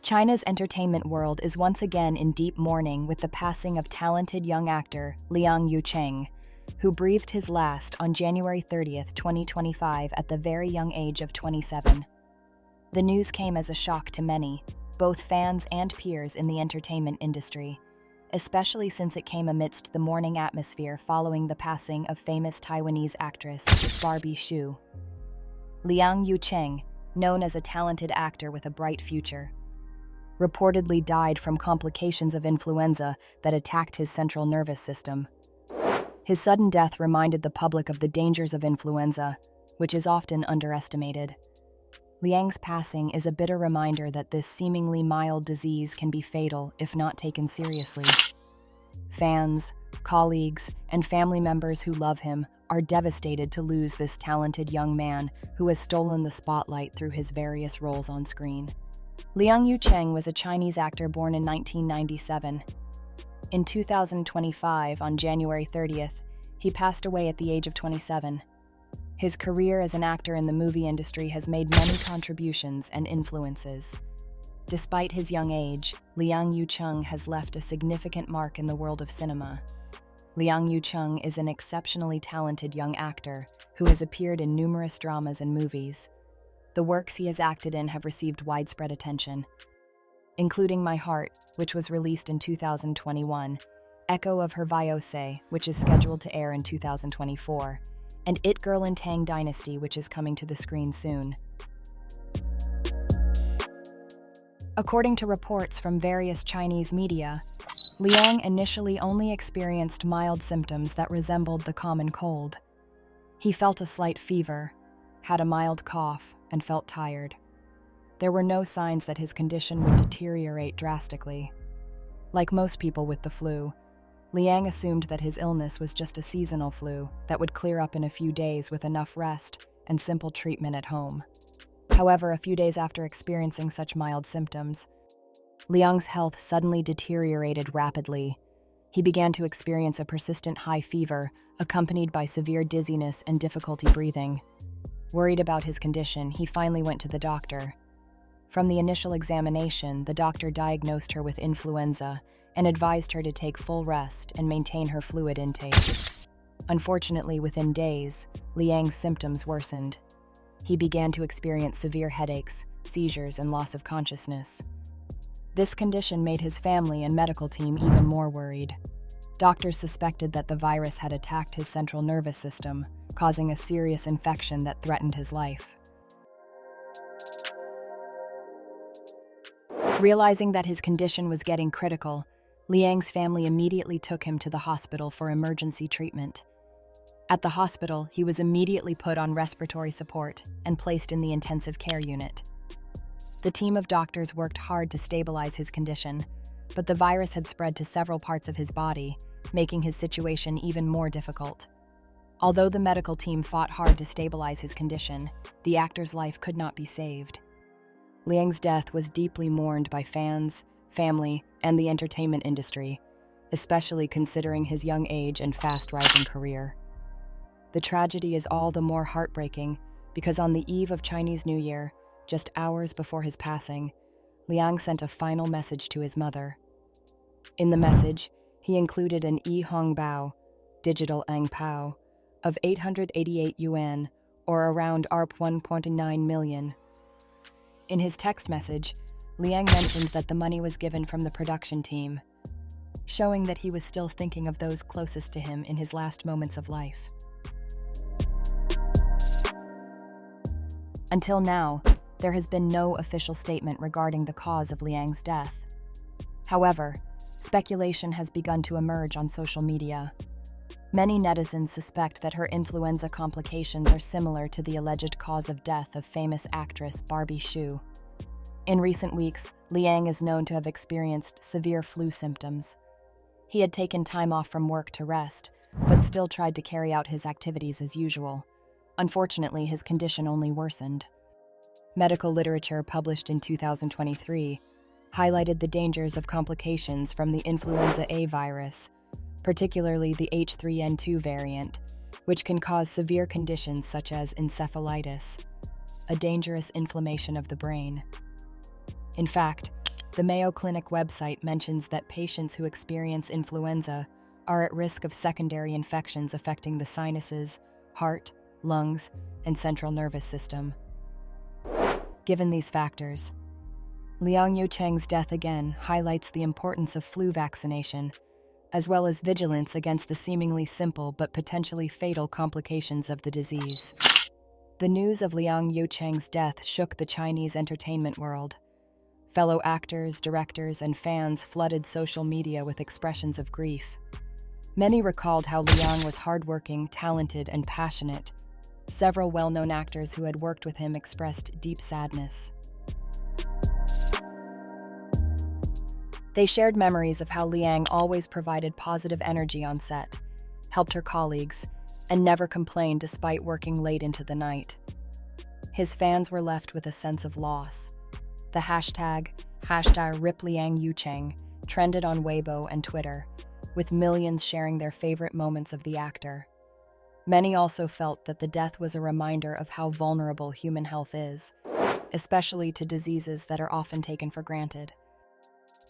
China's entertainment world is once again in deep mourning with the passing of talented young actor Liang Youcheng, who breathed his last on January 30th, 2025 at the very young age of 27. The news came as a shock to many, both fans and peers in the entertainment industry, especially since it came amidst the mourning atmosphere following the passing of famous Taiwanese actress Barbie Hsu. Liang Youcheng, known as a talented actor with a bright future, reportedly died from complications of influenza that attacked his central nervous system. His sudden death reminded the public of the dangers of influenza, which is often underestimated. Liang's passing is a bitter reminder that this seemingly mild disease can be fatal if not taken seriously. Fans, colleagues, and family members who love him are devastated to lose this talented young man who has stolen the spotlight through his various roles on screen. Liang Youcheng was a Chinese actor born in 1997. In 2025, on January 30th, he passed away at the age of 27. His career as an actor in the movie industry has made many contributions and influences. Despite his young age, Liang Youcheng has left a significant mark in the world of cinema. Liang Youcheng is an exceptionally talented young actor who has appeared in numerous dramas and movies. The works he has acted in have received widespread attention, including My Heart, which was released in 2021, Echo of Her Viose, which is scheduled to air in 2024, and It Girl in Tang Dynasty, which is coming to the screen soon. According to reports from various Chinese media, Liang initially only experienced mild symptoms that resembled the common cold. He felt a slight fever, had a mild cough, and felt tired. There were no signs that his condition would deteriorate drastically. Like most people with the flu, Liang assumed that his illness was just a seasonal flu that would clear up in a few days with enough rest and simple treatment at home. However, a few days after experiencing such mild symptoms, Liang's health suddenly deteriorated rapidly. He began to experience a persistent high fever, accompanied by severe dizziness and difficulty breathing. Worried about his condition, he finally went to the doctor. From the initial examination, the doctor diagnosed her with influenza and advised her to take full rest and maintain her fluid intake. Unfortunately, within days, Liang's symptoms worsened. He began to experience severe headaches, seizures, and loss of consciousness. This condition made his family and medical team even more worried. Doctors suspected that the virus had attacked his central nervous system, causing a serious infection that threatened his life. Realizing that his condition was getting critical, Liang's family immediately took him to the hospital for emergency treatment. At the hospital, he was immediately put on respiratory support and placed in the intensive care unit. The team of doctors worked hard to stabilize his condition, but the virus had spread to several parts of his body, making his situation even more difficult. Although the medical team fought hard to stabilize his condition, the actor's life could not be saved. Liang's death was deeply mourned by fans, family, and the entertainment industry, especially considering his young age and fast-rising career. The tragedy is all the more heartbreaking because on the eve of Chinese New Year, just hours before his passing, Liang sent a final message to his mother. In the message, he included an Hong Bao, digital Ang Pao, of 888 yuan, or around Rp 1.9 million. In his text message, Liang mentioned that the money was given from the production team, showing that he was still thinking of those closest to him in his last moments of life. Until now, there has been no official statement regarding the cause of Liang's death. However, speculation has begun to emerge on social media. Many netizens suspect that her influenza complications are similar to the alleged cause of death of famous actress Barbie Hsu. In recent weeks, Liang is known to have experienced severe flu symptoms. He had taken time off from work to rest, but still tried to carry out his activities as usual. Unfortunately, his condition only worsened. Medical literature published in 2023 highlighted the dangers of complications from the influenza A virus, particularly the H3N2 variant, which can cause severe conditions such as encephalitis, a dangerous inflammation of the brain. In fact, The Mayo Clinic website mentions that patients who experience influenza are at risk of secondary infections affecting the sinuses, heart, lungs, and central nervous system. Given these factors, Liang Youcheng's death again highlights the importance of flu vaccination, as well as vigilance against the seemingly simple but potentially fatal complications of the disease. The news of Liang Youcheng's death shook the Chinese entertainment world. Fellow actors, directors, and fans flooded social media with expressions of grief. Many recalled how Liang was hardworking, talented, and passionate. Several well-known actors who had worked with him expressed deep sadness. They shared memories of how Liang always provided positive energy on set, helped her colleagues, and never complained despite working late into the night. His fans were left with a sense of loss. The hashtag #RipLiangYoucheng trended on Weibo and Twitter, with millions sharing their favorite moments of the actor. Many also felt that the death was a reminder of how vulnerable human health is, especially to diseases that are often taken for granted.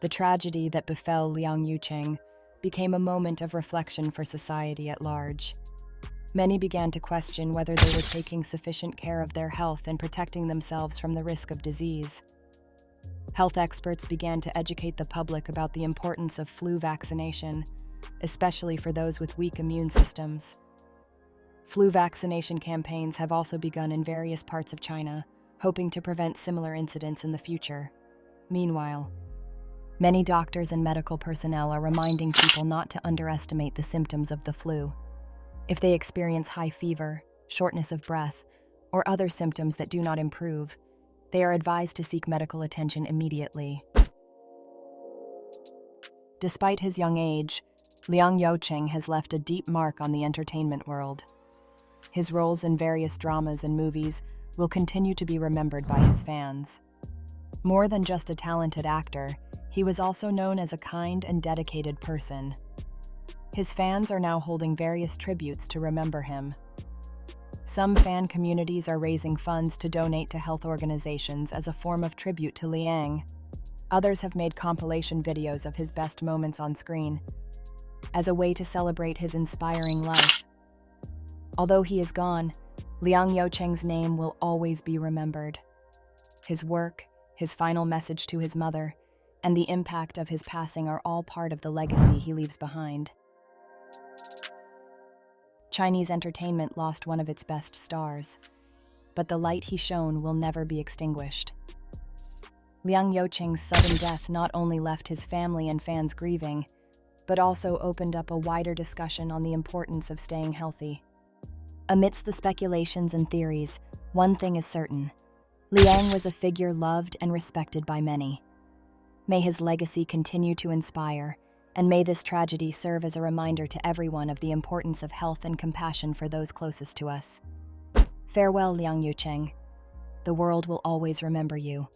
The tragedy that befell Liang Youcheng became a moment of reflection for society at large. Many began to question whether they were taking sufficient care of their health and protecting themselves from the risk of disease. Health experts began to educate the public about the importance of flu vaccination, especially for those with weak immune systems. Flu vaccination campaigns have also begun in various parts of China, hoping to prevent similar incidents in the future. Meanwhile, many doctors and medical personnel are reminding people not to underestimate the symptoms of the flu. If they experience high fever, shortness of breath, or other symptoms that do not improve, they are advised to seek medical attention immediately. Despite his young age, Liang Youcheng has left a deep mark on the entertainment world. His roles in various dramas and movies will continue to be remembered by his fans. More than just a talented actor, he was also known as a kind and dedicated person. His fans are now holding various tributes to remember him. Some fan communities are raising funds to donate to health organizations as a form of tribute to Liang. Others have made compilation videos of his best moments on screen, as a way to celebrate his inspiring life. Although he is gone, Liang Youcheng's name will always be remembered. His work, his final message to his mother, and the impact of his passing are all part of the legacy he leaves behind. Chinese entertainment lost one of its best stars, but the light he shone will never be extinguished. Liang Youcheng's sudden death not only left his family and fans grieving, but also opened up a wider discussion on the importance of staying healthy. Amidst the speculations and theories, one thing is certain: Liang was a figure loved and respected by many. May his legacy continue to inspire, and may this tragedy serve as a reminder to everyone of the importance of health and compassion for those closest to us. Farewell, Liang Youcheng. The world will always remember you.